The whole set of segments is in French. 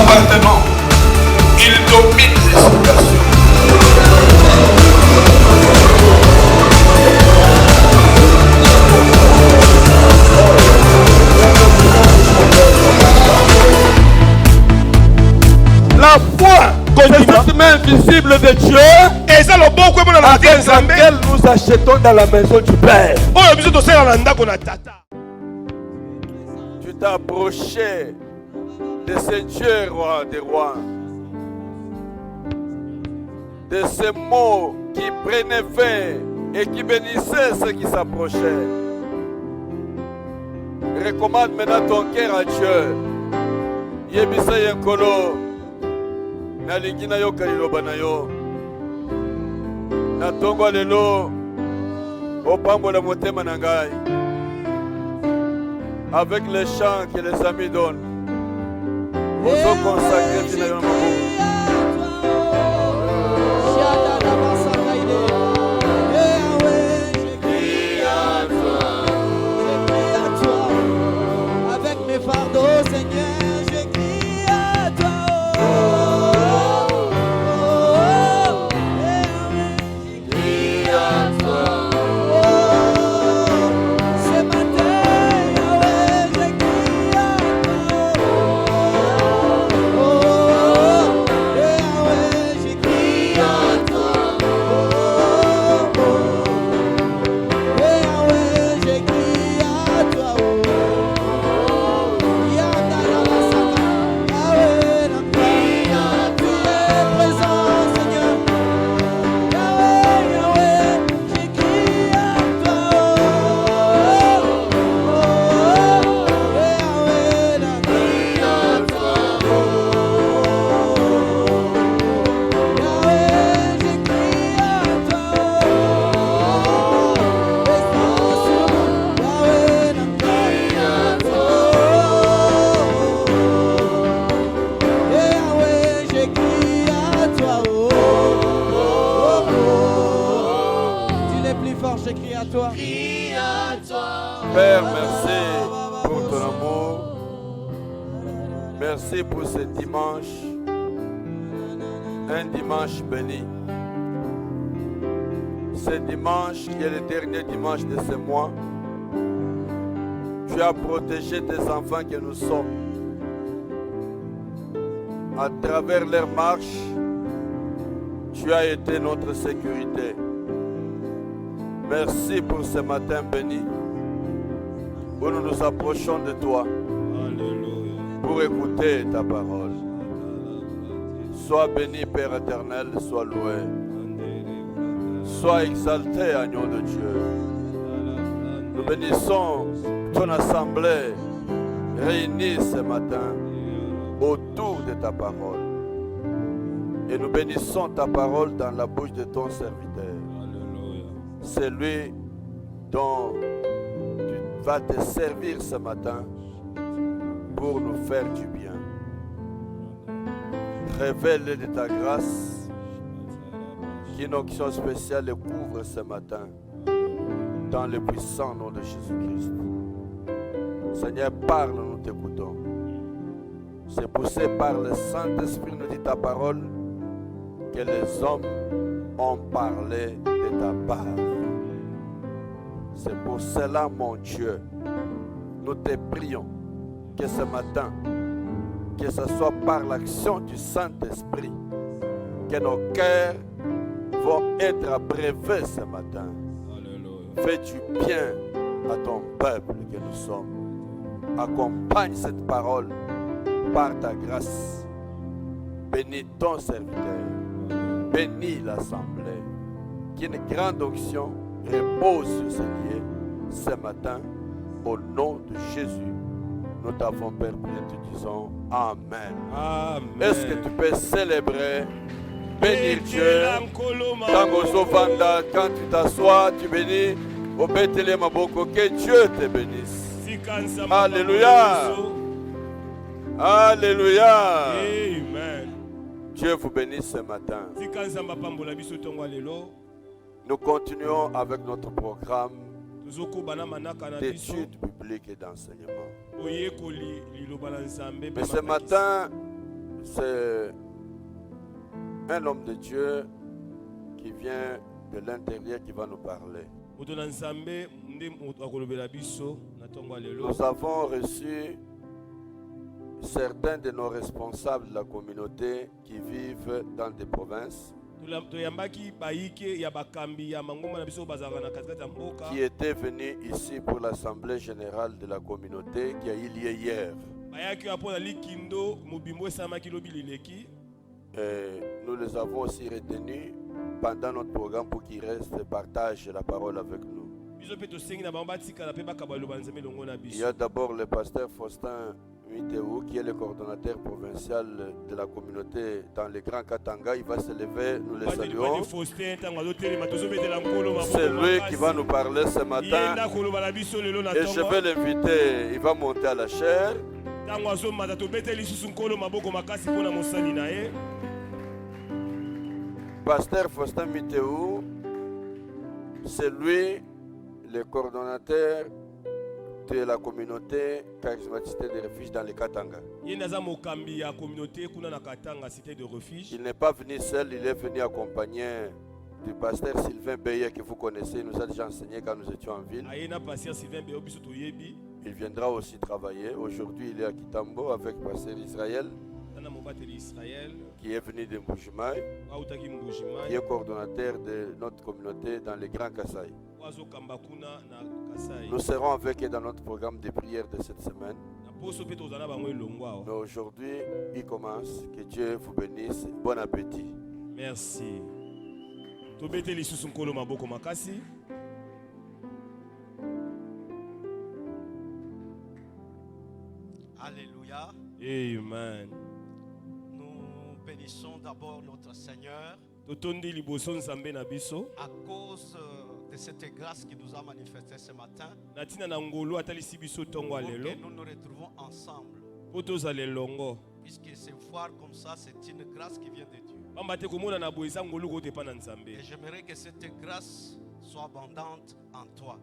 appartenant, il domine les situations. La foi, cette main invisible de Dieu, avec laquelle nous achetons dans la maison du Père. Tu t'es approché de ce Dieu roi des rois, de ces mots qui prenaient fin et qui bénissaient ceux qui s'approchaient. Recommande maintenant ton cœur à Dieu. Yebisa yenkolo nalingi na yo kaliloba na yo na tongo lelo opambola motema na ngai avec les chants que les amis donnent. Ozo consacrer tina yo mabu. Père, merci pour ton amour. Merci pour ce dimanche. Un dimanche béni. Ce dimanche qui est le dernier dimanche de ce mois. Tu as protégé tes enfants que nous sommes. À travers leur marche, tu as été notre sécurité. Merci pour ce matin béni où nous nous approchons de toi. Alléluia. Pour écouter ta parole. Sois béni, Père éternel, sois loué. Sois exalté, agneau de Dieu. Nous bénissons ton assemblée réunie ce matin autour de ta parole. Et nous bénissons ta parole dans la bouche de ton serviteur. C'est lui dont tu vas te servir ce matin pour nous faire du bien. Révèle de ta grâce qu'une onction spéciale le couvre ce matin dans le puissant nom de Jésus-Christ. Seigneur, parle, nous t'écoutons. C'est poussé par le Saint-Esprit, nous dit ta parole, que les hommes ont parlé de ta part. C'est pour cela, mon Dieu, nous te prions que ce matin, que ce soit par l'action du Saint-Esprit, que nos cœurs vont être abreuvés ce matin. Alléluia. Fais du bien à ton peuple que nous sommes. Accompagne cette parole par ta grâce. Bénis ton serviteur. Bénis l'assemblée. Qu'une grande onction repose sur ces lieux ce matin. Au nom de Jésus, nous t'avons Père, nous te disons Amen. Amen. Est-ce que tu peux célébrer, bénir Dieu? Quand tu t'assois, tu bénis. Au Bethléem Maboko, que Dieu te bénisse. Alléluia. Alléluia. Amen. Dieu vous bénisse ce matin. Nous continuons avec notre programme d'études bibliques et d'enseignement. Mais ce matin, c'est un homme de Dieu qui vient de l'intérieur qui va nous parler. Nous avons reçu certains de nos responsables de la communauté qui vivent dans des provinces, qui étaient venus ici pour l'assemblée générale de la communauté qui a eu lieu hier. Et nous les avons aussi retenus pendant notre programme pour qu'ils restent et partagent la parole avec nous. Il y a d'abord le pasteur Faustin Miteu qui est le coordonnateur provincial de la communauté dans le Grand Katanga. Il va se lever, nous le saluons. C'est lui qui va nous parler ce matin. Et je vais l'inviter, il va monter à la chaire. Pasteur Faustin Miteu, c'est lui le coordonnateur de la communauté charismatique de refuge dans le Katanga. Il n'est pas venu seul, il est venu accompagné du pasteur Sylvain Beyer que vous connaissez, il nous a déjà enseigné quand nous étions en ville. Il viendra aussi travailler. Aujourd'hui, il est à Kitambo avec pasteur Israël, qui est venu de Mbujimaï, qui est coordonnateur de notre communauté dans le Grand Kasaï. Nous serons avec eux dans notre programme de prière de cette semaine. Mais aujourd'hui, il commence. Que Dieu vous bénisse. Bon appétit. Merci. Alléluia. Amen. Nous bénissons d'abord notre Seigneur à cause de cette grâce qui nous a manifestée ce matin pour que nous nous retrouvons ensemble. Puisque se voir comme ça, c'est une grâce qui vient de Dieu. Et j'aimerais que cette grâce soit abondante en toi.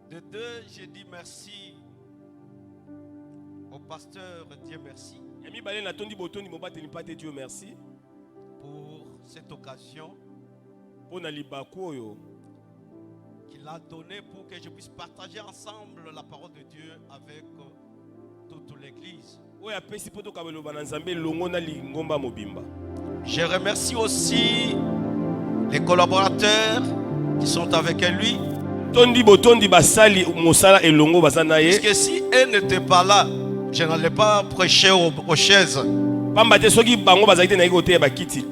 De deux, je dis merci au pasteur Dieu merci pour cette occasion qu'il a donnée pour que je puisse partager ensemble la parole de Dieu avec toute l'église. Je remercie aussi les collaborateurs qui sont avec lui. Puisque si elles n'étaient pas là, je n'allais pas prêcher aux chaises.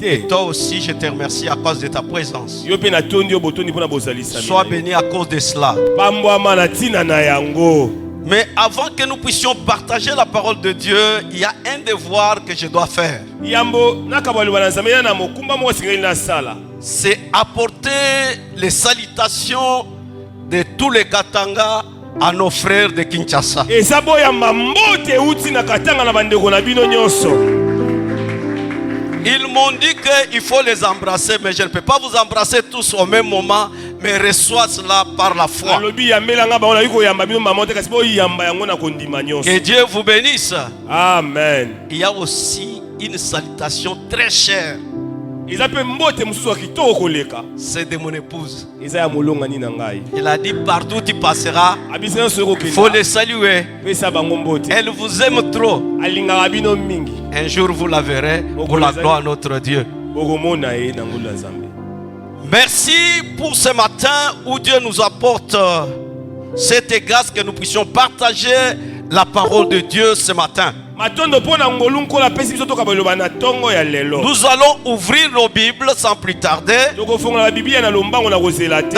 Et toi aussi, je te remercie à cause de ta présence. Sois béni à cause de cela. Mais avant que nous puissions partager la parole de Dieu, il y a un devoir que je dois faire. C'est apporter les salutations de tous les Katanga à nos frères de Kinshasa. Ils m'ont dit qu'il faut les embrasser, mais je ne peux pas vous embrasser tous au même moment, mais reçois cela par la foi. Que Dieu vous bénisse. Amen. Il y a aussi une salutation très chère. C'est de mon épouse. Il a dit partout tu passeras, il faut les saluer. Elle vous aime trop. Un jour vous la verrez pour la gloire à notre Dieu. Merci pour ce matin où Dieu nous apporte cette grâce que nous puissions partager la parole de Dieu ce matin. Nous allons ouvrir nos Bibles sans plus tarder dans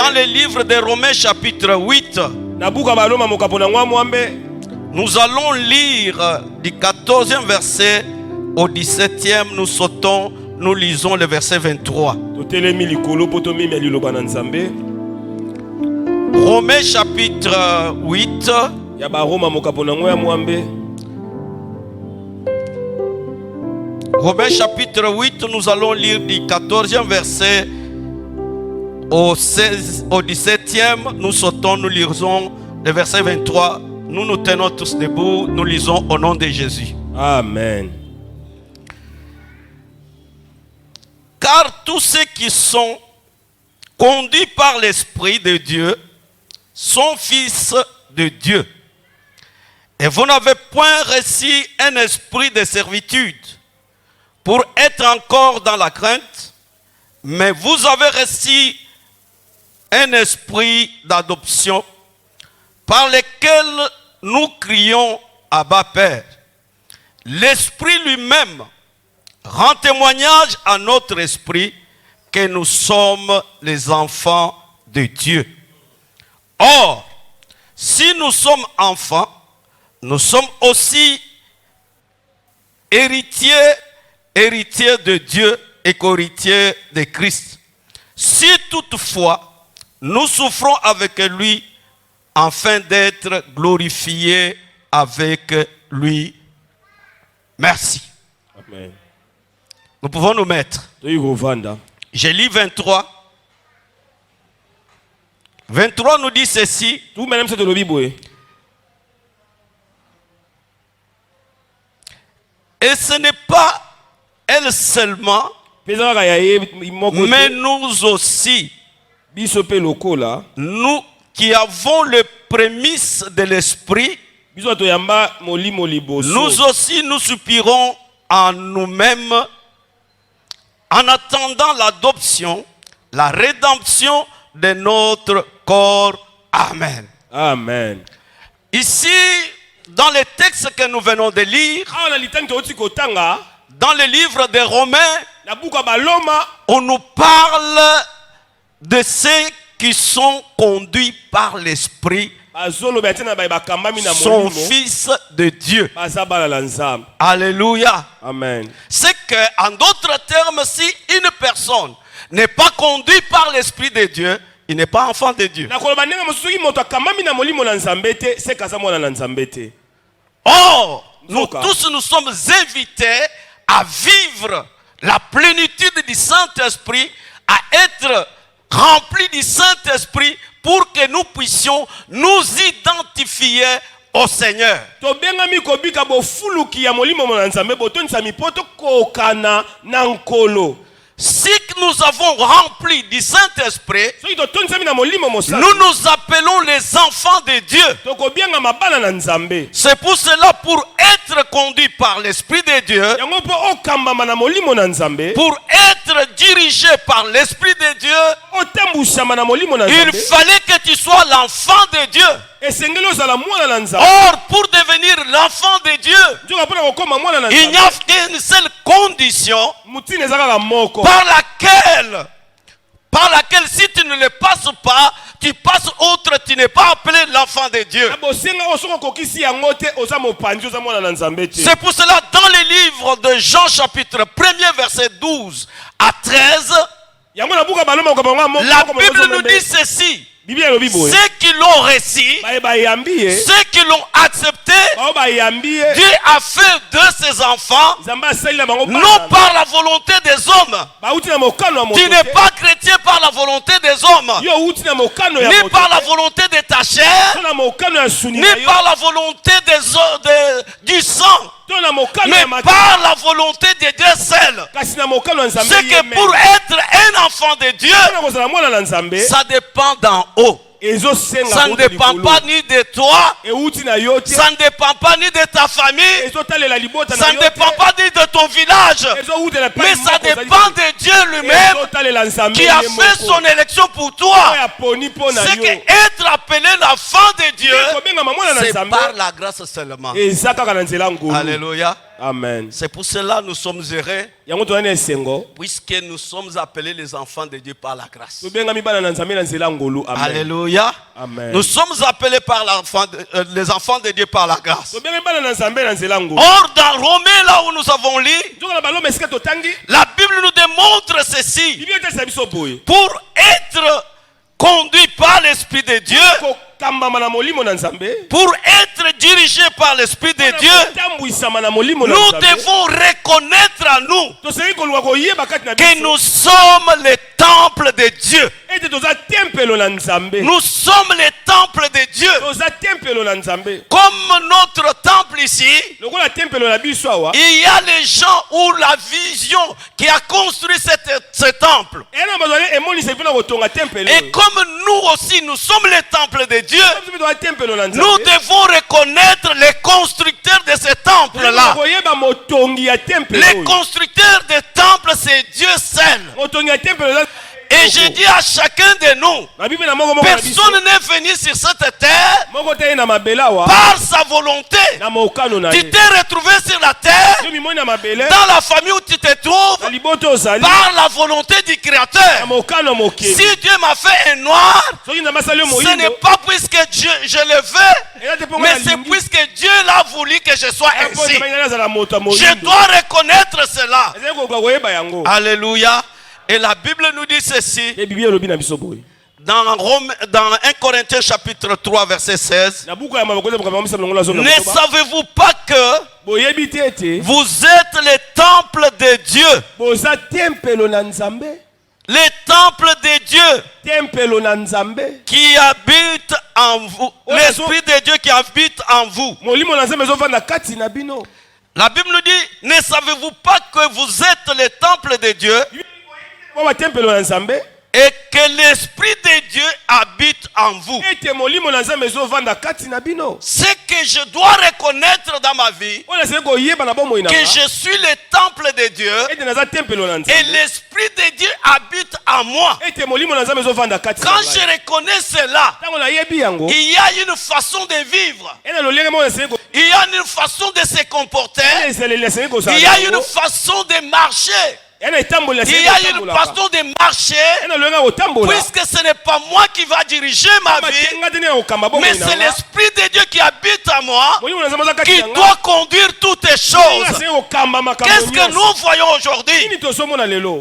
le livre de Romains chapitre 8. Nous allons lire du 14e verset au 17e. Nous sautons, nous lisons le verset 23. Romains chapitre 8. Romains chapitre 8, nous allons lire du 14e verset au 17e. Nous sautons, nous lisons le verset 23. Nous nous tenons tous debout. Nous lisons au nom de Jésus. Amen. Car tous ceux qui sont conduits par l'Esprit de Dieu sont fils de Dieu. Et vous n'avez point reçu un esprit de servitude pour être encore dans la crainte, mais vous avez reçu un esprit d'adoption par lequel nous crions Abba Père. L'Esprit lui-même rend témoignage à notre esprit que nous sommes les enfants de Dieu. Or, si nous sommes enfants, nous sommes aussi héritiers de Dieu et co-héritiers de Christ. Si toutefois nous souffrons avec lui, afin d'être glorifiés avec lui. Merci. Amen. Nous pouvons nous mettre. Je lis 23. 23 nous dit ceci. Et ce n'est pas elle seulement, mais nous aussi, nous qui avons le prémisse de l'esprit, nous aussi nous soupirons en nous-mêmes en attendant l'adoption, la rédemption de notre corps. Amen. Amen. Ici, dans les textes que nous venons de lire, dans le livre des Romains, on nous parle de ceux qui sont conduits par l'Esprit, sont fils de Dieu. Alléluia. Amen. C'est que, en d'autres termes, si une personne n'est pas conduite par l'Esprit de Dieu, il n'est pas enfant de Dieu. Or, nous tous nous sommes invités à vivre la plénitude du Saint-Esprit, à être remplis du Saint-Esprit pour que nous puissions nous identifier au Seigneur. Si nous avons rempli du Saint-Esprit, nous nous appelons les enfants de Dieu. C'est pour cela, pour être conduit par l'Esprit de Dieu, pour être dirigé par l'Esprit de Dieu, il fallait que tu sois l'enfant de Dieu. Or, pour devenir l'enfant de Dieu, il n'y a qu'une seule condition par laquelle si tu ne le passes pas, tu passes autre, tu n'es pas appelé l'enfant de Dieu. C'est pour cela, dans les livres de Jean chapitre 1er verset 12 à 13, la Bible nous dit ceci. Ceux qui l'ont reçu, ceux qui l'ont accepté, Dieu a fait de ses enfants, non par la volonté des hommes. Tu n'es pas chrétien par la volonté des hommes, ni par la volonté de ta chair, ni par la volonté du sang, mais par la volonté de Dieu seul. C'est que pour être un enfant de Dieu, ça dépend d'en haut. Ça ne dépend pas ni de toi, ça ne dépend pas ni de ta famille, ça ne dépend pas ni de ton village, mais ça dépend de Dieu lui-même qui a fait son élection pour toi. C'est que être appelé l'enfant de Dieu, c'est par la grâce seulement. Alléluia. Amen. C'est pour cela que nous sommes heureux, puisque nous sommes appelés les enfants de Dieu par la grâce. Alléluia. Amen. Nous sommes appelés par les enfants de Dieu par la grâce. Or, dans Romains, là où nous avons lu, la Bible nous démontre ceci. Pour être conduit par l'Esprit de Dieu, pour être dirigés par l'Esprit de Dieu, nous devons reconnaître à nous que nous sommes les temples de Dieu. Nous sommes les temples de Dieu. Comme notre temple ici, il y a les gens ou la vision qui a construit ce temple. Et comme nous aussi, nous sommes les temples de Dieu, nous devons reconnaître les constructeurs de ce temple-là. Les constructeurs des temples, c'est Dieu seul. Et je dis à chacun de nous, personne n'est venu sur cette terre par sa volonté. Tu t'es retrouvé sur la terre, dans la famille où tu te trouves, par la volonté du Créateur. Si Dieu m'a fait un noir, ce n'est pas puisque je le veux, mais c'est puisque Dieu l'a voulu que je sois ainsi. Je dois reconnaître cela. Alléluia. Et la Bible nous dit ceci dans 1 Corinthiens chapitre 3 verset 16. Ne savez-vous pas que vous êtes les temples de Dieu? Les temples de Dieu qui habitent en vous. L'Esprit de Dieu qui habite en vous. La Bible nous dit, ne savez-vous pas que vous êtes les temples de Dieu et que l'Esprit de Dieu habite en vous? Ce que je dois reconnaître dans ma vie, que je suis le temple de Dieu et l'Esprit de Dieu habite en moi. Quand je reconnais cela, il y a une façon de vivre, il y a une façon de se comporter, il y a une façon de marcher. Il y a une façon de marcher, puisque ce n'est pas moi qui va diriger ma vie, mais c'est l'Esprit de Dieu qui habite en moi, qui doit conduire toutes les choses. Qu'est-ce que nous voyons aujourd'hui?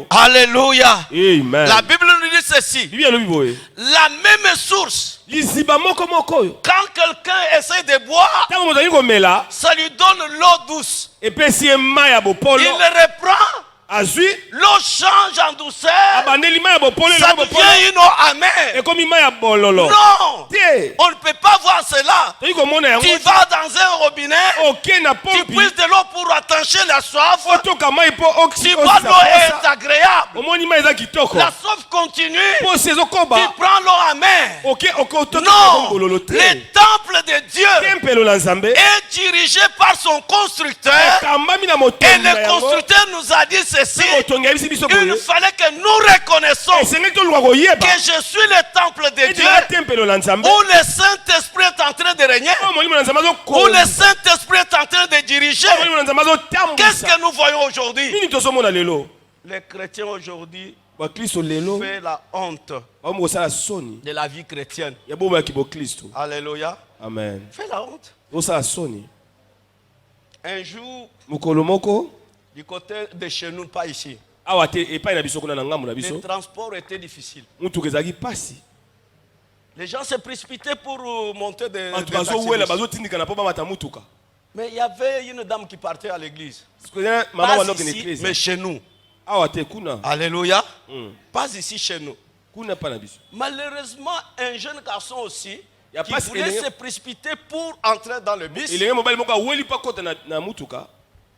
Alléluia. La Bible nous dit ceci. La même source, quand quelqu'un essaie de boire, ça lui donne l'eau douce. Il le reprend. L'eau change en douceur, ça devient une eau amère. Non, on ne peut pas voir cela. Tu vas dans un robinet, tu puisses de l'eau pour attancher la soif. Tu vois, l'eau est agréable, la soif continue, tu prends l'eau amère. Non, le temple de Dieu est dirigé par son constructeur, et le constructeur nous a dit ceci. Il fallait que nous reconnaissons que je suis le temple de Dieu, où le Saint-Esprit est en train de régner, où le Saint-Esprit est en train de diriger. Qu'est-ce que nous voyons aujourd'hui? Les chrétiens aujourd'hui font la honte de la vie chrétienne. Alléluia. Amen. Fait la honte. Un jour, du côté de chez nous, pas ici, les transports étaient difficiles. Les gens se précipitaient pour monter des mais il y avait une dame qui partait à l'église. Pas ici, mais chez nous. Alléluia. Pas ici chez nous. Malheureusement, un jeune garçon aussi qui voulait se précipiter pour entrer dans le bus,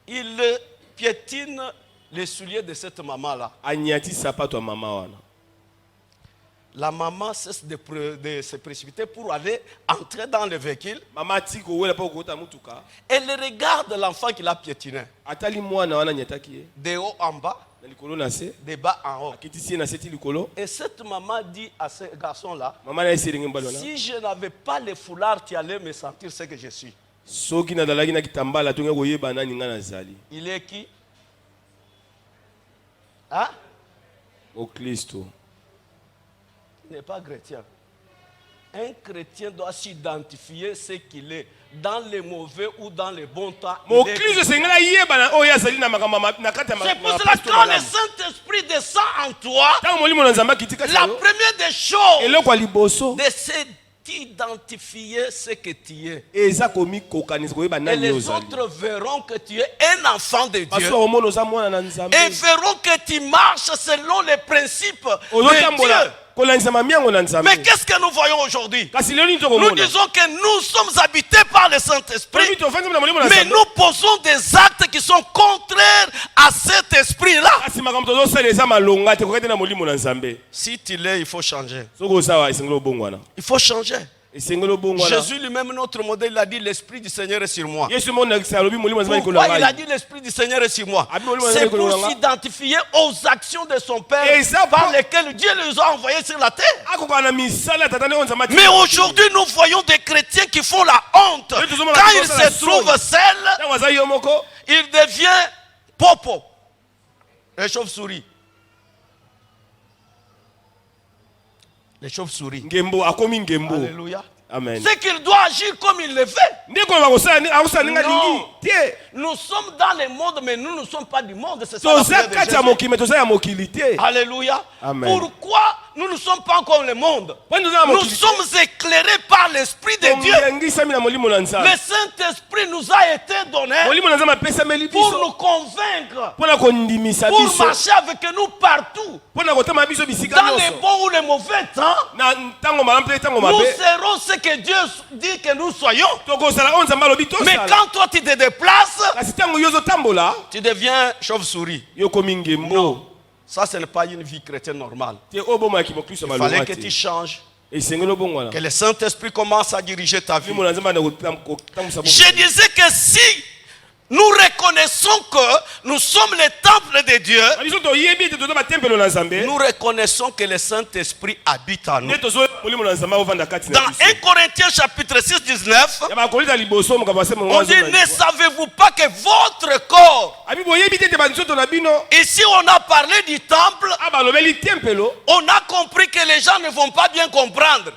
il piétine les souliers de cette maman-là. La maman cesse de se précipiter pour aller entrer dans le véhicule. Elle regarde l'enfant qui l'a piétiné. De haut en bas, de bas en haut. Et cette maman dit à ce garçon-là, si je n'avais pas le foulard, tu allais me sentir ce que je suis. Il est qui? Hein? Au Christ. Il n'est pas chrétien. Un chrétien doit s'identifier ce qu'il est, dans les mauvais ou dans les bons temps. C'est pour cela que quand le Saint-Esprit descend en toi, la première des choses, t'identifier ce que tu es. Et Et les autres verront que tu es un enfant de Dieu. Et verront que tu marches selon les principes de Dieu. Mais qu'est-ce que nous voyons aujourd'hui? Nous disons que nous sommes habités par le Saint-Esprit, mais nous posons des actes qui sont contraires à cet esprit-là. Si tu l'es, il faut changer. Il faut changer. Jésus lui-même, notre modèle, il a dit l'Esprit du Seigneur est sur moi. Pourquoi il a dit l'Esprit du Seigneur est sur moi? C'est pour s'identifier aux actions de son Père par lesquelles Dieu les a envoyés sur la terre. Mais aujourd'hui, nous voyons des chrétiens qui font la honte. Quand ils se trouvent seuls, ils deviennent popo, les chauves-souris. Les chauves-souris. Alléluia. Amen. C'est qu'il doit agir comme il le fait. Non. Nous sommes dans le monde, mais nous ne sommes pas du monde. C'est ça. Alléluia. Amen. Pourquoi nous ne sommes pas comme le monde? Nous sommes éclairés par l'Esprit de Dieu. Le Saint-Esprit nous a été donné pour nous convaincre, pour marcher avec nous partout, dans les bons ou les mauvais temps. Nous serons ce que Dieu dit que nous soyons. Mais quand toi tu te déplaces, tu deviens chauve-souris. Non. Ça, ce n'est pas une vie chrétienne normale. Il fallait que tu changes. Que le Saint-Esprit commence à diriger ta vie. Je disais que si nous reconnaissons que nous sommes le temple de Dieu, nous reconnaissons que le Saint-Esprit habite en nous. Dans 1 Corinthiens chapitre 6, 19, on dit, ne savez-vous pas que votre corps, ici on a parlé du temple, on a compris que les gens ne vont pas bien comprendre.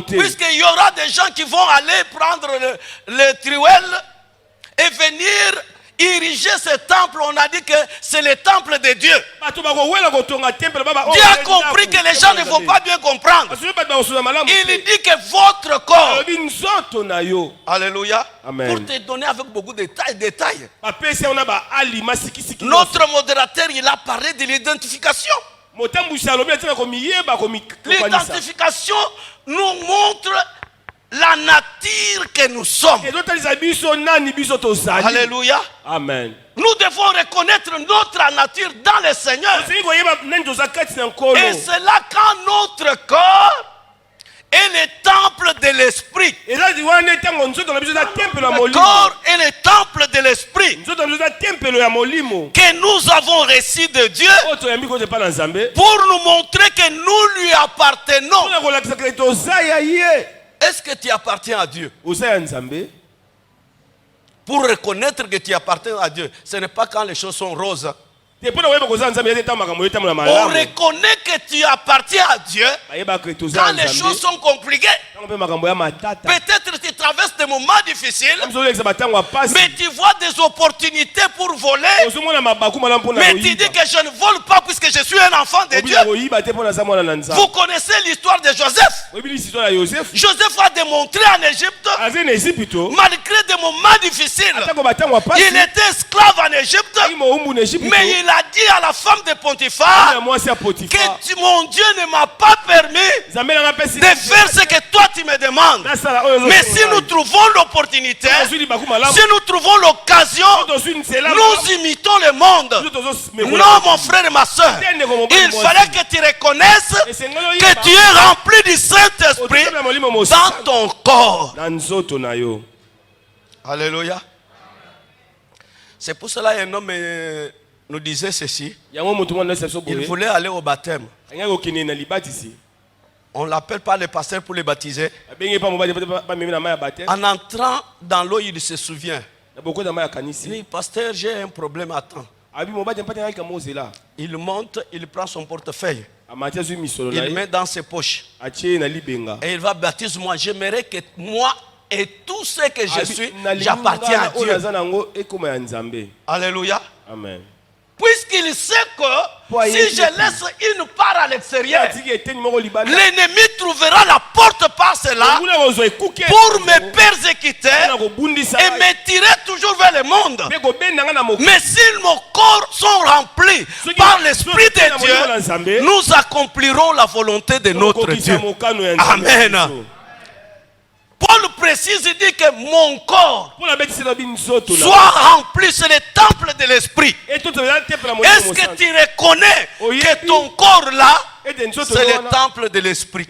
Puisqu'il y aura des gens qui vont aller prendre le truelle et venir ériger ce temple. On a dit que c'est le temple de Dieu. Dieu a compris que les gens ne vont pas bien comprendre. Il dit que votre corps, alléluia, Amen. pour te donner avec beaucoup de détails. Notre modérateur, il a parlé de l'identification. L'identification nous montre la nature que nous sommes. Alléluia. Amen. Nous devons reconnaître notre nature dans le Seigneur. Et c'est là quand notre corps est le temple de l'Esprit. Le corps est le temple de l'Esprit que nous avons reçu de Dieu pour nous montrer que nous lui appartenons. Est-ce que tu appartiens à Dieu? Pour reconnaître que tu appartiens à Dieu, ce n'est pas quand les choses sont roses. On reconnaît que tu appartiens à Dieu quand les choses sont compliquées. Peut-être tu traverses des moments difficiles, mais tu vois des opportunités pour voler. Mais tu dis que je ne vole pas puisque je suis un enfant de Dieu. Vous connaissez l'histoire de Joseph. Joseph a démontré en Égypte, malgré des moments difficiles, il était esclave en Égypte, mais il a dit à la femme de Potiphar que mon Dieu ne m'a pas permis de faire ce que toi tu me demandes. Mais si nous trouvons l'opportunité, si nous trouvons l'occasion, nous imitons le monde. Non, mon frère et ma soeur, il fallait que tu reconnaisses que tu es rempli du Saint-Esprit dans ton corps. Alléluia. C'est pour cela qu'un homme nous disait ceci. Il voulait aller au baptême. On l'appelle pas le pasteur pour le baptiser. En entrant dans l'eau, il se souvient. Il dit, pasteur, j'ai un problème à temps. Il monte, il prend son portefeuille. Il met dans ses poches. Et il va baptiser moi. J'aimerais que moi et tout ce que je suis, j'appartiens à Dieu. Alléluia. Amen. Puisqu'il sait que si je laisse une part à l'extérieur, l'ennemi trouvera la porte par cela pour me persécuter et me tirer toujours vers le monde. Mais si nos corps sont remplis par l'Esprit de Dieu, nous accomplirons la volonté de notre Dieu. Amen. Paul précise, il dit que mon corps soit rempli, c'est le temple de l'esprit. Est-ce que tu reconnais que ton corps là, c'est le temple de l'esprit?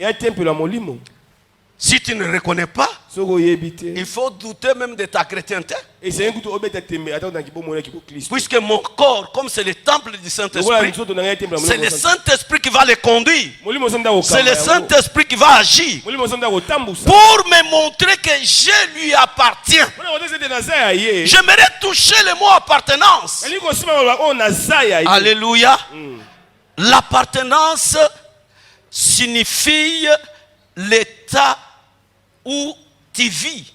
Si tu ne reconnais pas, il faut douter même de ta chrétienté. Puisque mon corps, comme c'est le temple du Saint-Esprit, c'est le Saint-Esprit qui va le conduire. C'est le Saint-Esprit qui va agir pour me montrer que je lui appartiens. J'aimerais toucher le mot appartenance. Alléluia. L'appartenance signifie l'état où tu vis,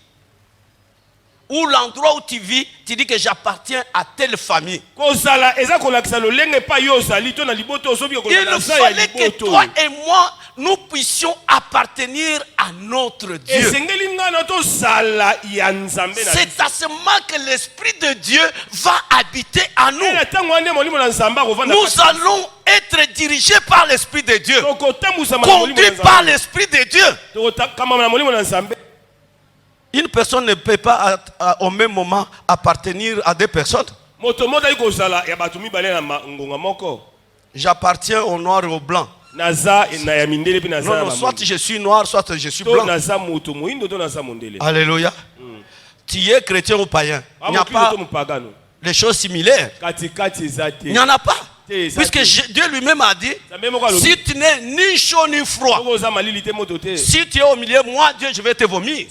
ou l'endroit où tu vis, tu dis que j'appartiens à telle famille. Il fallait que toi et moi, nous puissions appartenir à notre Dieu. C'est à ce moment que l'Esprit de Dieu va habiter à nous. Nous allons être dirigés par l'Esprit de Dieu, conduits par l'Esprit de Dieu. Une personne ne peut pas au même moment appartenir à deux personnes. J'appartiens au noir et au blanc. Non, soit je suis noir, soit je suis blanc. Alléluia. Tu es chrétien ou païen. Il n'y a pas les choses similaires. Il n'y en a pas. Puisque Dieu lui-même a dit, si tu n'es ni chaud ni froid, si tu es au milieu, moi Dieu, je vais te vomir.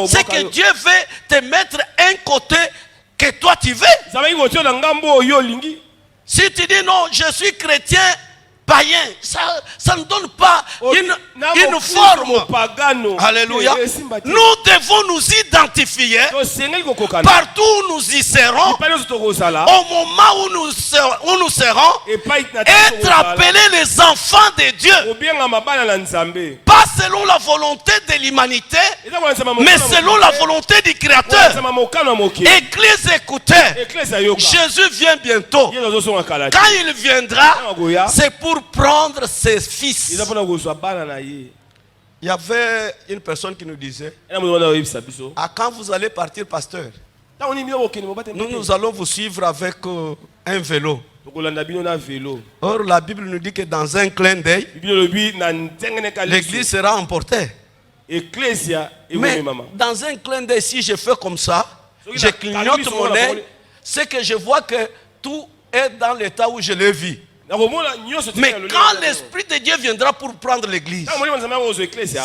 C'est que Dieu veut te mettre un côté que toi tu veux. Si tu dis non, je suis chrétien païen, ça ne donne pas une forme. Alléluia. Nous devons nous identifier partout où nous y serons, au moment où nous serons, être appelés les enfants de Dieu. Pas selon la volonté de l'humanité, mais selon la volonté du Créateur. Église, écoutez, Jésus vient bientôt. Quand il viendra, c'est pour prendre ses fils. Il y avait une personne qui nous disait, quand vous allez partir, pasteur, nous allons vous suivre avec un vélo. Or la Bible nous dit que dans un clin d'œil, l'église sera emportée. Mais dans un clin d'œil, si je fais comme ça, je clignote mon œil, c'est que je vois que tout est dans l'état où je l'ai vu. Mais quand l'Esprit de Dieu viendra pour prendre l'église,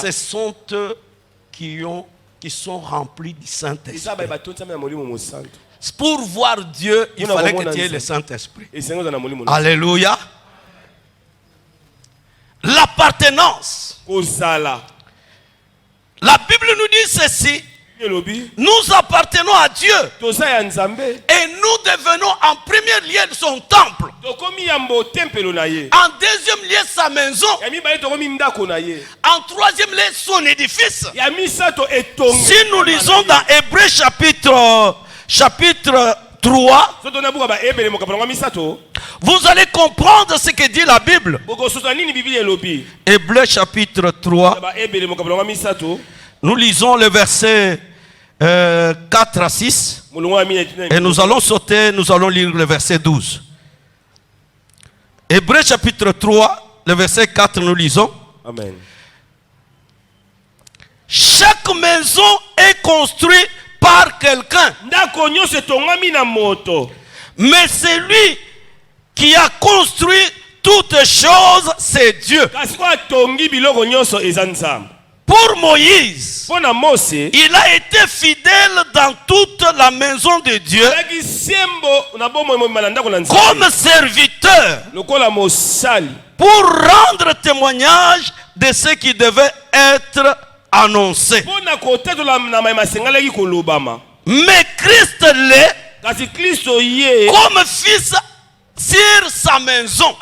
ce sont eux qui sont remplis du Saint-Esprit. Pour voir Dieu, il fallait que tu aies le Saint-Esprit. Alléluia. L'appartenance. La Bible nous dit ceci. Nous appartenons à Dieu et nous devenons en premier lieu son temple, en deuxième lieu sa maison, en troisième lieu son édifice. Si nous lisons dans Hébreux chapitre 3, vous allez comprendre ce que dit la Bible. Hébreux chapitre 3, nous lisons le verset 4 à 6 et nous allons lire le verset 12. Hébreux chapitre 3, le verset 4, nous lisons. Amen. Chaque maison est construite par quelqu'un, mais celui qui a construit toutes choses, c'est Dieu. Pour Moïse, il a été fidèle dans toute la maison de Dieu comme serviteur pour rendre témoignage de ce qui devait être annoncé. Mais Christ l'est comme fils sur sa maison.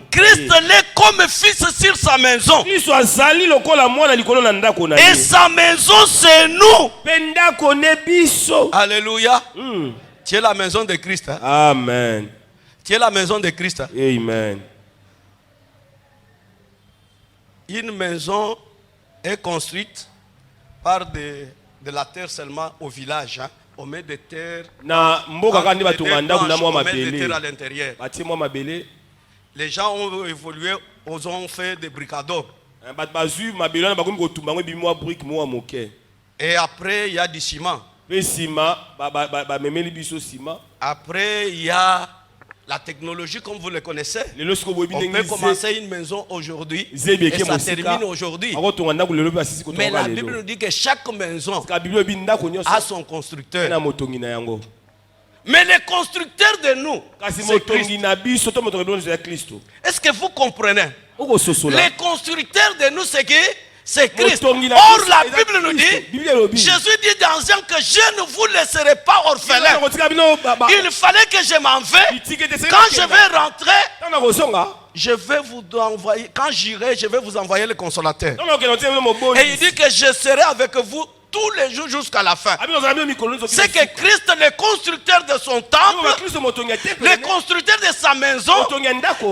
Christ l'est comme fils sur sa maison. Et sa maison c'est nous. Alléluia. Tu es la maison de Christ. Hein? Amen. Tu es la maison de Christ. Hein? Amen. Une maison est construite par de la terre seulement au village. Hein? On met des terres à l'intérieur. Les gens ont évolué, ils ont fait des bricados. Et après, il y a du ciment. Après, il y a la technologie comme vous le connaissez. On peut commencer une maison aujourd'hui et ça termine aujourd'hui. Mais la Bible nous dit que chaque maison a son constructeur. Mais le constructeur de nous, c'est Christ. Est-ce que vous comprenez? Le constructeur de nous, c'est qui? C'est Christ. Or, la Bible nous dit, Jésus dit dans Jean que je ne vous laisserai pas orphelin. Il fallait que je m'en vais. Quand je vais rentrer, je vais vous envoyer. Quand j'irai, je vais vous envoyer le consolateur. Et il dit que je serai avec vous tous les jours jusqu'à la fin. C'est que Christ, le constructeur de son temple, le constructeur de sa maison,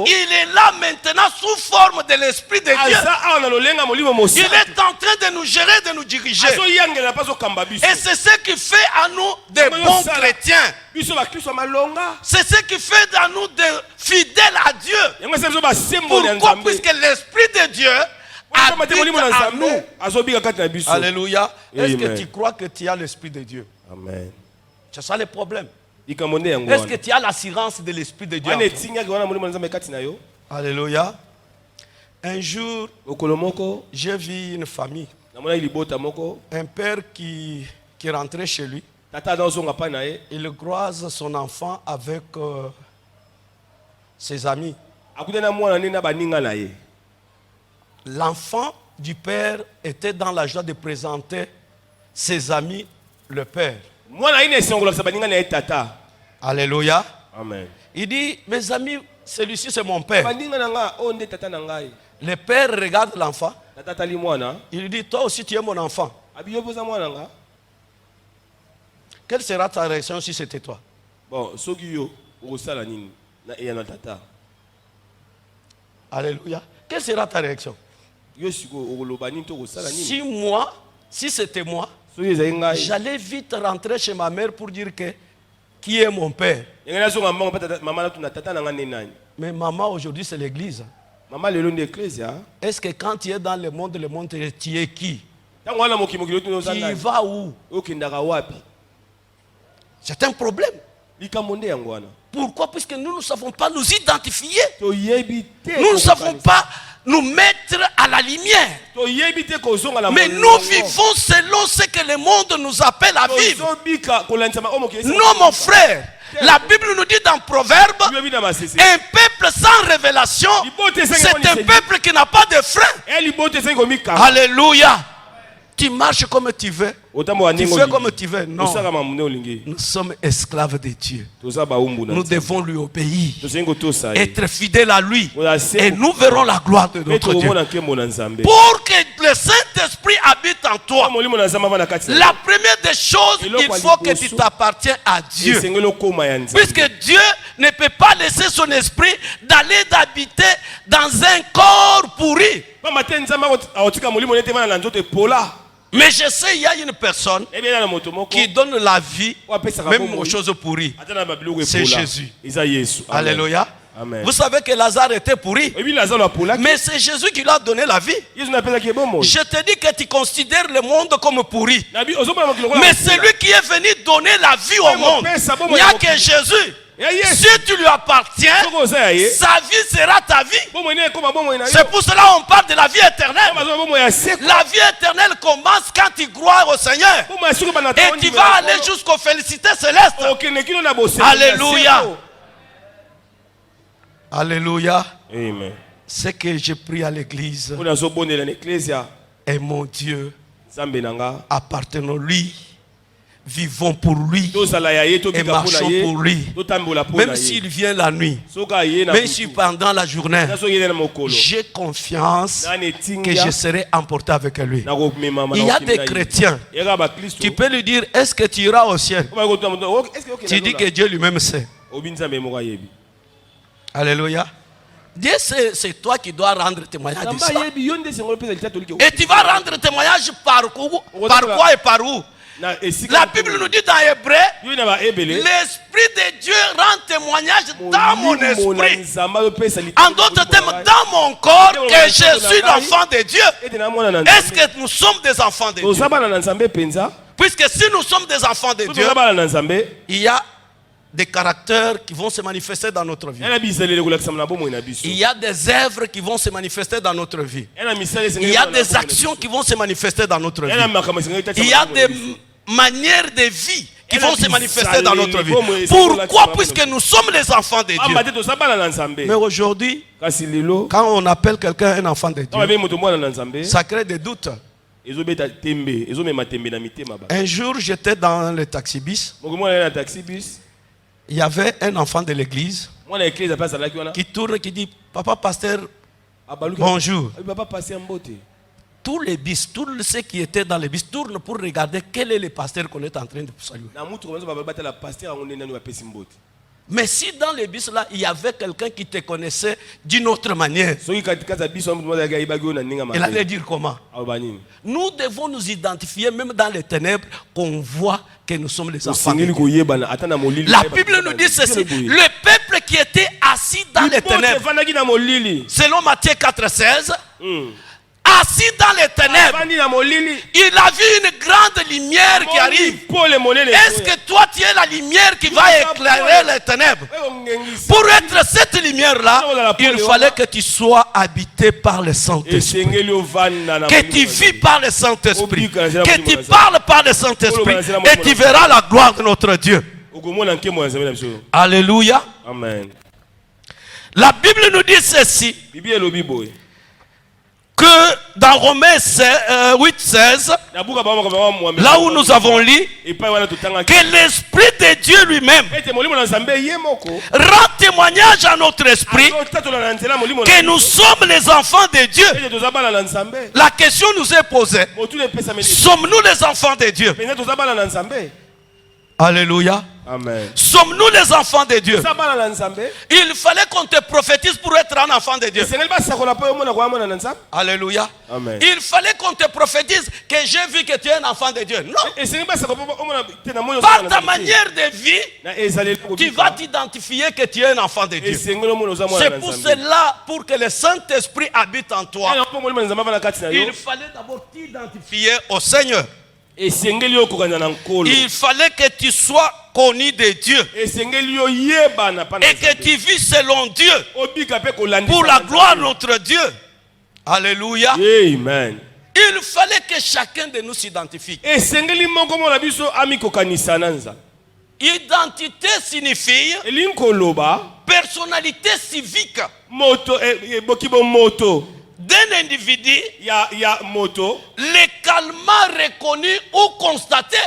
il est là maintenant sous forme de l'Esprit de Dieu. Il est en train de nous gérer, de nous diriger. Et c'est ce qui fait à nous des bons chrétiens. C'est ce qui fait à nous des fidèles à Dieu. Pourquoi? Puisque l'Esprit de Dieu habite en nous. Alléluia. Est-ce que tu crois que tu as l'Esprit de Dieu? Amen. C'est ça le problème. Est-ce que tu as l'assurance de l'Esprit de Dieu? Alléluia. Un jour, j'ai vu une famille. Un père qui rentrait chez lui. Il croise son enfant avec ses amis. L'enfant du père était dans la joie de présenter ses amis, le père. Alléluia. Amen. Il dit, mes amis, celui-ci c'est mon père. Le père regarde l'enfant. Il dit, toi aussi tu es mon enfant. Quelle sera ta réaction si c'était toi? Alléluia. Quelle sera ta réaction? Si c'était moi, j'allais vite rentrer chez ma mère pour dire que qui est mon père. Mais maman, aujourd'hui c'est l'église. Est-ce que quand tu es dans le monde, tu es qui? Tu vas où? C'est un problème. Pourquoi? Puisque nous ne savons pas nous identifier. Nous ne savons pas nous mettre à la lumière. Mais nous vivons selon ce que le monde nous appelle à vivre. Non, mon frère. La Bible nous dit dans Proverbe, un peuple sans révélation, c'est un peuple qui n'a pas de frein. Alléluia. Tu marches comme tu veux. Tu fais comme tu veux. Non. Nous sommes esclaves de Dieu. Nous devons lui obéir. Être fidèles à lui. Et nous verrons la gloire de notre Dieu. Pour que le Saint-Esprit habite en toi, la première des choses, il faut que tu t'appartiennes à Dieu. Puisque Dieu ne peut pas laisser son esprit d'aller d'habiter dans un corps pourri. Mais je sais, il y a une personne qui donne la vie même aux choses pourries. C'est Jésus. Alléluia. Amen. Vous savez que Lazare était pourri. Mais c'est Jésus qui lui a donné la vie. Je te dis que tu considères le monde comme pourri. Mais c'est lui qui est venu donner la vie au monde. Il n'y a que Jésus. Si tu lui appartiens, sa vie sera ta vie. C'est pour cela qu'on parle de la vie éternelle. La vie éternelle commence quand tu crois au Seigneur. Et tu vas aller jusqu'aux félicités célestes. Alléluia. Alléluia. Amen. Ce que je prie à l'église, et mon Dieu, appartenons-lui. vivons pour lui et marchons pour lui. Même s'il vient la nuit, même si pendant la journée, j'ai confiance que je serai emporté avec lui. Il y a des chrétiens qui peuvent lui dire, est-ce que tu iras au ciel? Tu dis que Dieu lui-même sait. Alléluia. Dieu, c'est toi qui dois rendre témoignage de ça. Et tu vas rendre témoignage par quoi et par où? La Bible nous dit dans Hébreu, l'Esprit de Dieu rend témoignage dans mon esprit. En d'autres termes, dans mon corps, que je suis l'enfant de Dieu. Est-ce que nous sommes des enfants de Dieu? Puisque si nous sommes des enfants de Dieu, il y a des caractères qui vont se manifester dans notre vie. Il y a des œuvres qui vont se manifester dans notre vie. Il y a des actions qui vont se manifester dans notre vie. Il y a des manières de vie qui vont se manifester dans notre vie. Pourquoi? Puisque nous sommes les enfants de Dieu. Mais aujourd'hui, quand on appelle quelqu'un un enfant de Dieu, ça crée des doutes. Un jour, j'étais dans le taxi-bus. Il y avait un enfant de l'église qui tourne et qui dit, papa pasteur, bonjour. Tous les bus, tous ceux qui étaient dans les bus tournent pour regarder quel est le pasteur qu'on est en train de saluer. Mais si dans les bus là, il y avait quelqu'un qui te connaissait d'une autre manière, il allait dire comment? Nous devons nous identifier même dans les ténèbres, qu'on voit que nous sommes les enfants de Dieu. La Bible nous dit ceci, le peuple qui était assis dans les ténèbres, selon Matthieu 4,16, assis dans les ténèbres, il a vu une grande lumière qui arrive. Est-ce que toi tu es la lumière qui va éclairer les ténèbres? Pour être cette lumière-là, il fallait que tu sois habité par le Saint-Esprit, que tu vis par le Saint-Esprit, que tu parles par le Saint-Esprit, et tu verras la gloire de notre Dieu. Alléluia. La Bible nous dit ceci, que dans Romains 8,16, là où nous avons lu que l'Esprit de Dieu lui-même rend témoignage à notre esprit que nous sommes les enfants de Dieu. La question nous est posée, sommes-nous les enfants de Dieu? Alléluia. Amen. Sommes-nous les enfants de Dieu? Il fallait qu'on te prophétise pour être un enfant de Dieu. Alléluia. Amen. Il fallait qu'on te prophétise que j'ai vu que tu es un enfant de Dieu. Non. Par ta manière de vie, tu vas t'identifier que tu es un enfant de Dieu. C'est pour cela, pour que le Saint-Esprit habite en toi, il fallait d'abord t'identifier au Seigneur. Il fallait que tu sois connu de Dieu et que tu vis selon Dieu pour la gloire de notre Dieu. Alléluia. Amen. Il fallait que chacun de nous s'identifie. Identité signifie personnalité civique d'un individu légalement reconnu ou constaté.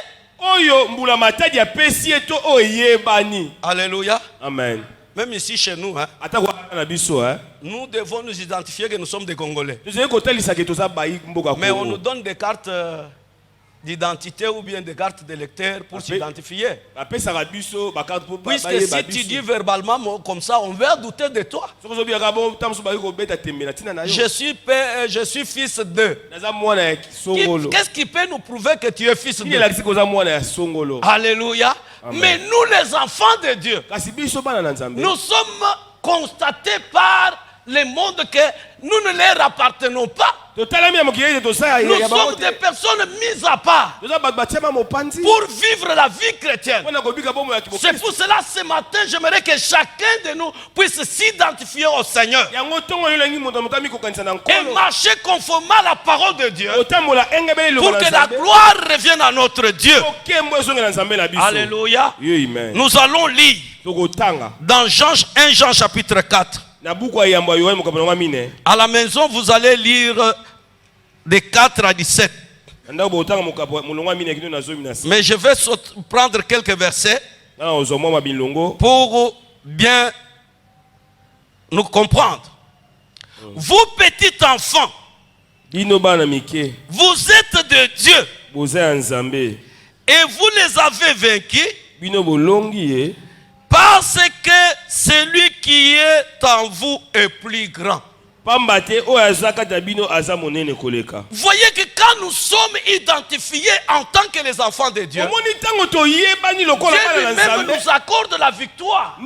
Alléluia. Amen. Même ici chez nous, nous devons nous identifier que nous sommes des Congolais. Mais on nous donne des cartes d'identité ou bien des cartes d'électeurs pour s'identifier. Puisque si tu dis verbalement comme ça, on va douter de toi. Je suis fils de. Qu'est-ce qui peut nous prouver que tu es fils de? Alléluia. Amen. Mais nous les enfants de Dieu, nous sommes constatés par le monde que nous ne leur appartenons pas. Nous sommes des personnes mises à part pour vivre la vie chrétienne. C'est pour cela ce matin j'aimerais que chacun de nous puisse s'identifier au Seigneur et marcher conformément à la parole de Dieu pour que la gloire revienne à notre Dieu. Alléluia. Nous allons lire dans 1 Jean chapitre 4. À la maison, vous allez lire de 4 à 17. Mais je vais prendre quelques versets pour bien nous comprendre. Vous petits enfants, vous êtes de Dieu et vous les avez vaincus parce que celui qui est en vous est plus grand. Vous voyez que quand nous sommes identifiés en tant que les enfants de Dieu, Dieu lui-même nous accorde la victoire.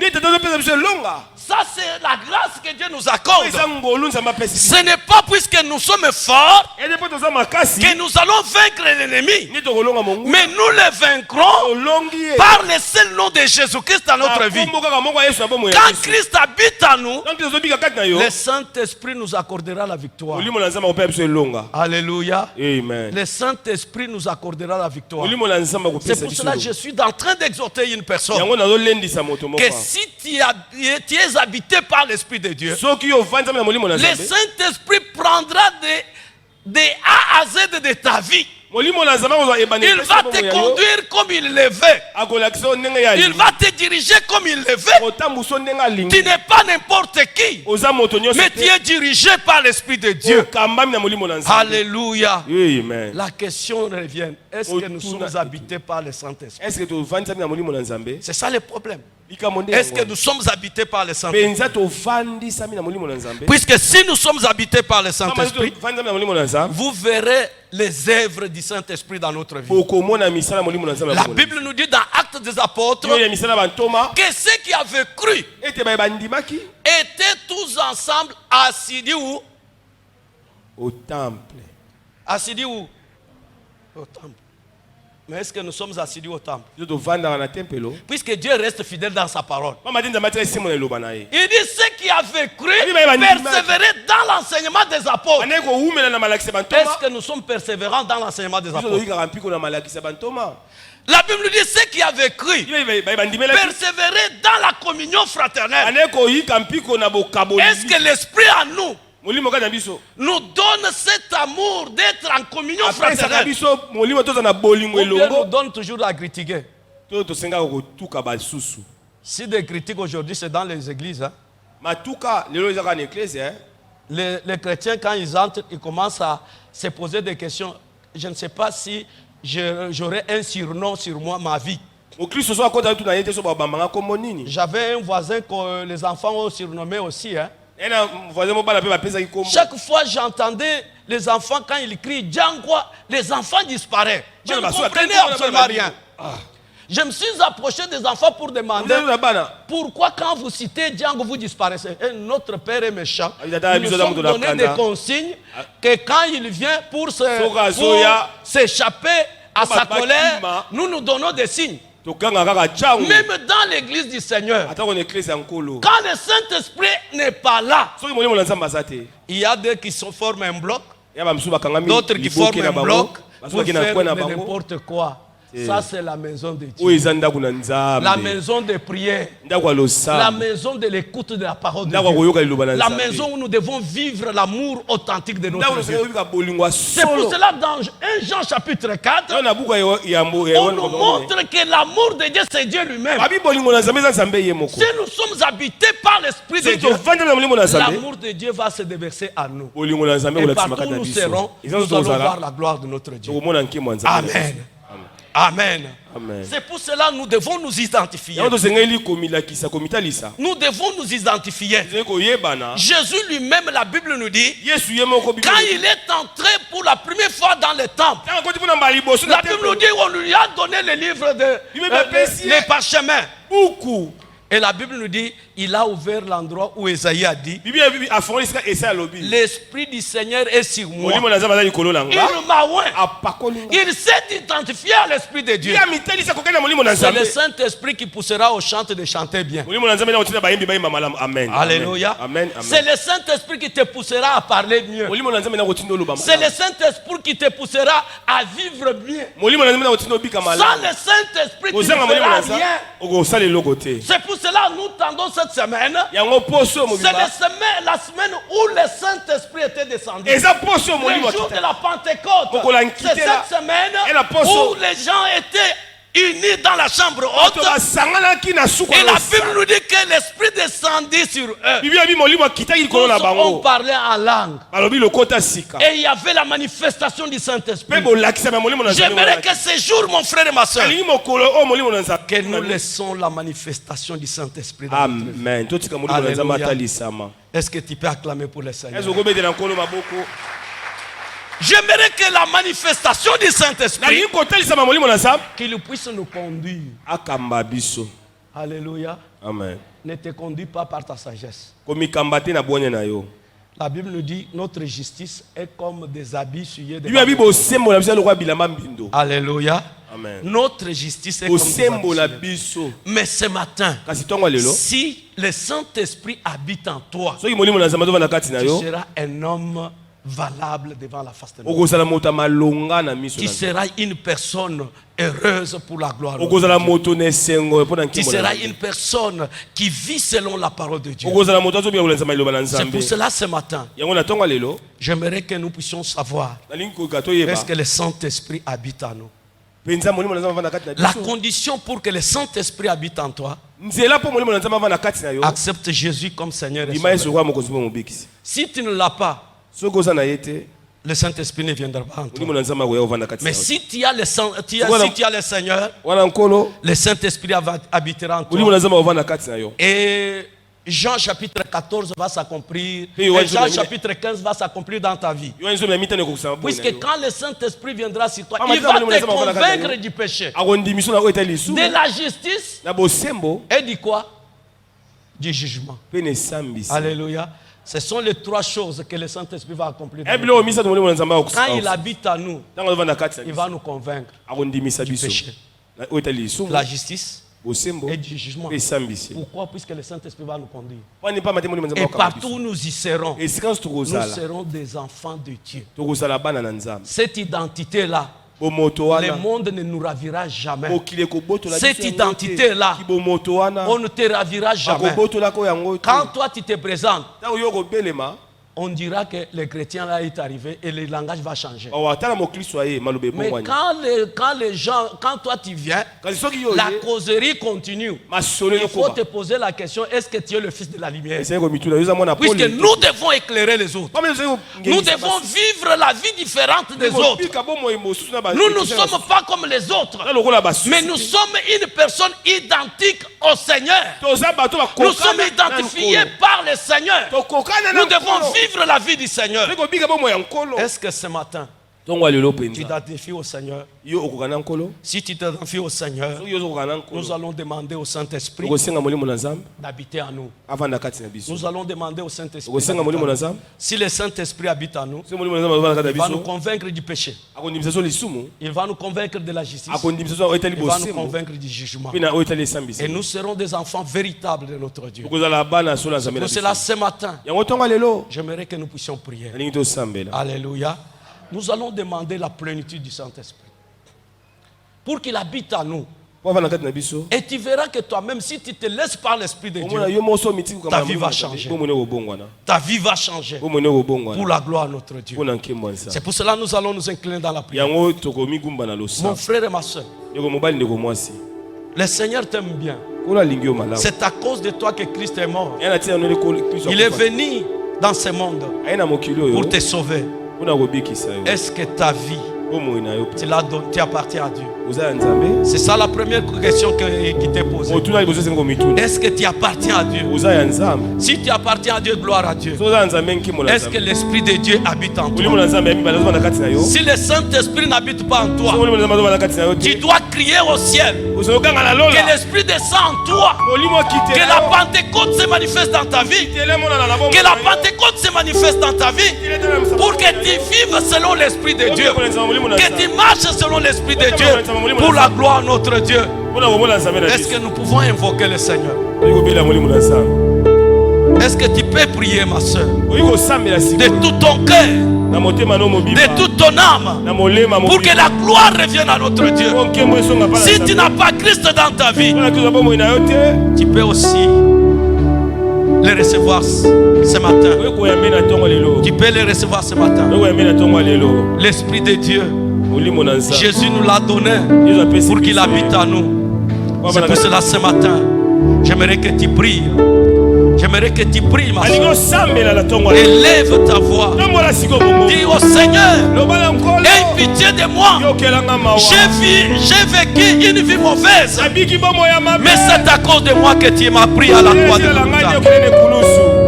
Ça, c'est la grâce que Dieu nous accorde. Ce n'est pas puisque nous sommes forts que nous allons vaincre l'ennemi. Mais nous les vaincrons par le seul nom de Jésus-Christ dans notre vie. Quand Christ habite en nous, le Saint-Esprit nous accordera la victoire. Alléluia. Amen. Le Saint-Esprit nous accordera la victoire. C'est pour cela que je suis en train d'exhorter une personne que si tu es habité par l'Esprit de Dieu, le Saint-Esprit prendra des A à Z de ta vie. Il va te conduire comme il le veut. Il va te diriger comme il le veut. Tu n'es pas n'importe qui, mais tu es dirigé par l'Esprit de Dieu. Alléluia. La question revient. Est-ce que nous sommes habités par le Saint-Esprit? C'est ça le problème. Est-ce que nous sommes habités par le Saint-Esprit? Puisque si nous sommes habités par le Saint-Esprit, vous verrez les œuvres du Saint-Esprit dans notre vie. La Bible nous dit dans Actes des Apôtres que ceux qui avaient cru étaient tous ensemble assidus où? Au temple. Assidus où? Au temple. Mais est-ce que nous sommes assidus au temple? Puisque Dieu reste fidèle dans sa parole. Il dit ceux qui avaient cru persévérer dans l'enseignement des apôtres. Est-ce que nous sommes persévérants dans l'enseignement des apôtres? La Bible dit ceux qui avaient cru persévérer dans la communion fraternelle. Est-ce que l'Esprit en nous nous donne cet amour d'être en communion fraternelle, ou bien nous donne toujours à critiquer? Si des critiques aujourd'hui c'est dans les églises, hein? Les chrétiens quand ils entrent, ils commencent à se poser des questions. Je ne sais pas si j'aurai un surnom sur moi ma vie. J'avais un voisin que les enfants ont surnommé aussi, hein? Chaque fois j'entendais les enfants quand ils crient Djangwa, les enfants disparaissent. Je ne comprenais absolument rien. Je me suis approché des enfants pour demander pourquoi quand vous citez Django vous disparaissez. Et notre père est méchant. Il nous sommes donné des consignes que quand il vient pour s'échapper à sa colère, nous donnons des signes. Même dans l'église du Seigneur, quand le Saint-Esprit n'est pas là, il y a des qui se forment un bloc, d'autres qui forment un bloc pour faire n'importe quoi. Ça c'est la maison de Dieu, la maison de prière, la maison de l'écoute de la parole de Dieu, la maison où nous devons vivre l'amour authentique de notre Dieu. C'est pour cela dans 1 Jean chapitre 4, on nous montre que l'amour de Dieu c'est Dieu lui-même. Si nous sommes habités par l'Esprit de Dieu, l'amour de Dieu va se déverser à nous. Et partout où nous serons, nous allons voir la gloire de notre Dieu. Amen. Amen. C'est pour cela que nous devons nous identifier. Nous devons nous identifier. Jésus lui-même, la Bible nous dit, quand il est entré pour la première fois dans le temple, la Bible nous dit qu'on lui a donné le livre les parchemins. Et la Bible nous dit, il a ouvert l'endroit où Esaïe a dit, l'Esprit du Seigneur est sur moi. Il m'a oint. Il s'est identifié à l'Esprit de Dieu. C'est le Saint-Esprit qui poussera au chant de chanter bien. Alléluia. C'est le Saint-Esprit qui te poussera à parler mieux. C'est le Saint-Esprit qui te poussera à vivre bien. Sans le Saint-Esprit, tu ne feras rien. C'est pour cela nous tendons cette semaine, c'est la semaine où le Saint-Esprit était descendu. Le jour de la Pentecôte, c'est cette semaine où les gens étaient unis dans la chambre haute. Et la Bible nous dit que l'Esprit descendit sur eux. Tous ont parlé en langue. Et il y avait la manifestation du Saint-Esprit. J'aimerais que ce jour, mon frère et ma soeur, que nous laissons la manifestation du Saint-Esprit dans notre vie. Est-ce que tu peux acclamer pour le Seigneur? J'aimerais que la manifestation du Saint-Esprit qu'il puisse nous conduire. Alléluia. Amen. Ne te conduis pas par ta sagesse. La Bible nous dit notre justice est comme des habits souillés de Alléluia. Amen. Notre justice est comme des habits souillés. Mais ce matin, si le Saint-Esprit habite en toi, tu seras un homme valable devant la face de Dieu. Tu seras une personne heureuse pour la gloire de Dieu. Tu seras une personne qui vit selon la parole de Dieu. C'est pour cela ce matin, j'aimerais que nous puissions savoir est-ce que le Saint-Esprit habite en nous. La condition pour que le Saint-Esprit habite en toi, accepte Jésus comme Seigneur et Sauveur. Si tu ne l'as pas, le Saint-Esprit ne viendra pas en toi. Mais si tu as le Seigneur, le Saint-Esprit habitera en toi. Et Jean chapitre 14 va s'accomplir. Jean chapitre 15 va s'accomplir dans ta vie. Puisque quand le Saint-Esprit viendra sur toi, il va te convaincre du péché, de la justice et du quoi? Du jugement. Alléluia. Ce sont les trois choses que le Saint-Esprit va accomplir. Quand il habite à nous, il va nous convaincre du péché, la justice et du jugement. Pourquoi? Puisque le Saint-Esprit va nous conduire. Et partout où nous y serons, nous serons des enfants de Dieu. Cette identité-là, le monde ne nous ravira jamais. Cette identité-là, on ne te ravira jamais. Quand toi tu te présentes, on dira que le chrétien là est arrivé et le langage va changer. Mais quand toi tu viens, la causerie continue. Il faut te poser la question, est-ce que tu es le fils de la lumière? Puisque nous devons éclairer les autres. Nous devons vivre la vie différente des autres. Nous ne sommes pas comme les autres, mais nous sommes une personne identique au Seigneur. Nous sommes identifiés par le Seigneur. Nous devons vivre la vie du Seigneur. Est-ce que ce matin tu t'identifies au Seigneur? Si tu t'identifies au Seigneur, nous allons demander au Saint-Esprit d'habiter en nous. Nous allons demander au Saint-Esprit. Si le Saint-Esprit habite en nous, il va nous convaincre du péché. Il va nous convaincre de la justice. Il va nous convaincre du jugement. Et nous serons des enfants véritables de notre Dieu. Pour cela, ce matin, j'aimerais que nous puissions prier. Alléluia. Nous allons demander la plénitude du Saint-Esprit pour qu'il habite en nous. Et tu verras que toi-même, si tu te laisses par l'Esprit de Dieu, ta vie va changer. Ta vie va changer pour la gloire de notre Dieu. C'est pour cela que nous allons nous incliner dans la prière. Mon frère et ma soeur, le Seigneur t'aime bien. C'est à cause de toi que Christ est mort. Il est venu dans ce monde pour te sauver. Est-ce que ta vie, tu appartiens à Dieu? C'est ça la première question qui t'est posée. Est-ce que tu appartiens à Dieu? Si tu appartiens à Dieu, gloire à Dieu. Est-ce que l'Esprit de Dieu habite en toi? Si le Saint-Esprit n'habite pas en toi, tu dois crier au ciel que l'Esprit descend en toi, que la Pentecôte se manifeste dans ta vie, que la Pentecôte se manifeste dans ta vie, pour que tu vives selon l'Esprit de Dieu, que tu marches selon l'Esprit de Dieu, pour la gloire de notre Dieu. Est-ce que nous pouvons invoquer le Seigneur? Est-ce que tu peux prier, ma soeur, de tout ton cœur? de toute ton âme, pour que la gloire revienne à notre Dieu. Si tu n'as pas Christ dans ta vie, tu peux aussi le recevoir ce matin. Tu peux le recevoir ce matin. L'Esprit de Dieu, Jésus nous l'a donné pour qu'il habite en nous. C'est pour cela ce matin, j'aimerais que tu pries. J'aimerais que tu pries, ma soeur. Élève ta voix. Dis au Seigneur, aie pitié de moi. J'ai vécu une vie mauvaise. Mais c'est à cause de moi que tu m'as pris à la croix de Golgotha.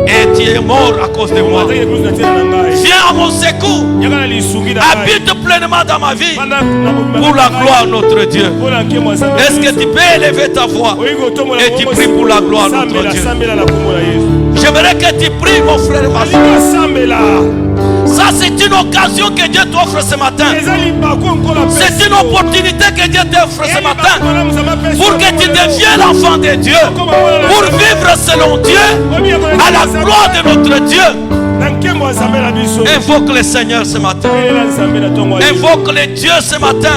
Et tu es mort à cause de moi. Viens à mon secours. Habite pleinement dans ma vie. Pour la gloire de notre Dieu. Est-ce que tu peux élever ta voix et tu pries pour la gloire de notre Dieu? J'aimerais que tu pries, mon frère et ma soeur. Ça, c'est une occasion que Dieu t'offre ce matin. C'est une opportunité que Dieu t'offre ce matin pour que tu deviennes l'enfant de Dieu, pour vivre selon Dieu, à la gloire de notre Dieu. Invoque le Seigneur ce matin. Invoque le Dieu ce matin.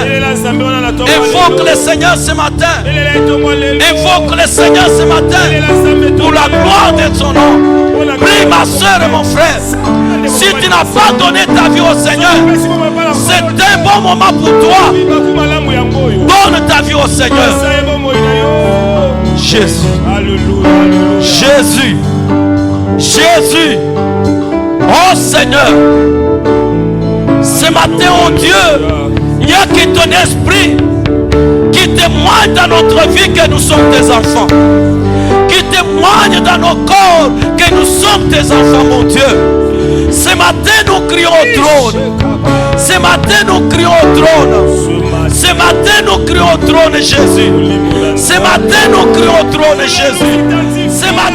Invoque le Seigneur ce matin. Invoque le Seigneur ce matin pour la gloire de son nom. Prie, ma soeur et mon frère. Si tu n'as pas donné ta vie au Seigneur, c'est un bon moment pour toi. Donne ta vie au Seigneur. Jésus. Jésus. Jésus. Oh Seigneur, ce matin, oh Dieu, il n'y a que ton esprit qui témoigne dans notre vie que nous sommes tes enfants, qui témoigne dans nos corps que nous sommes tes enfants, mon Dieu. Ce matin, nous crions au trône. Ce matin, nous crions au trône. Ce matin, nous crions au trône, Jésus. Ce matin, nous crions au trône, Jésus. Ce matin,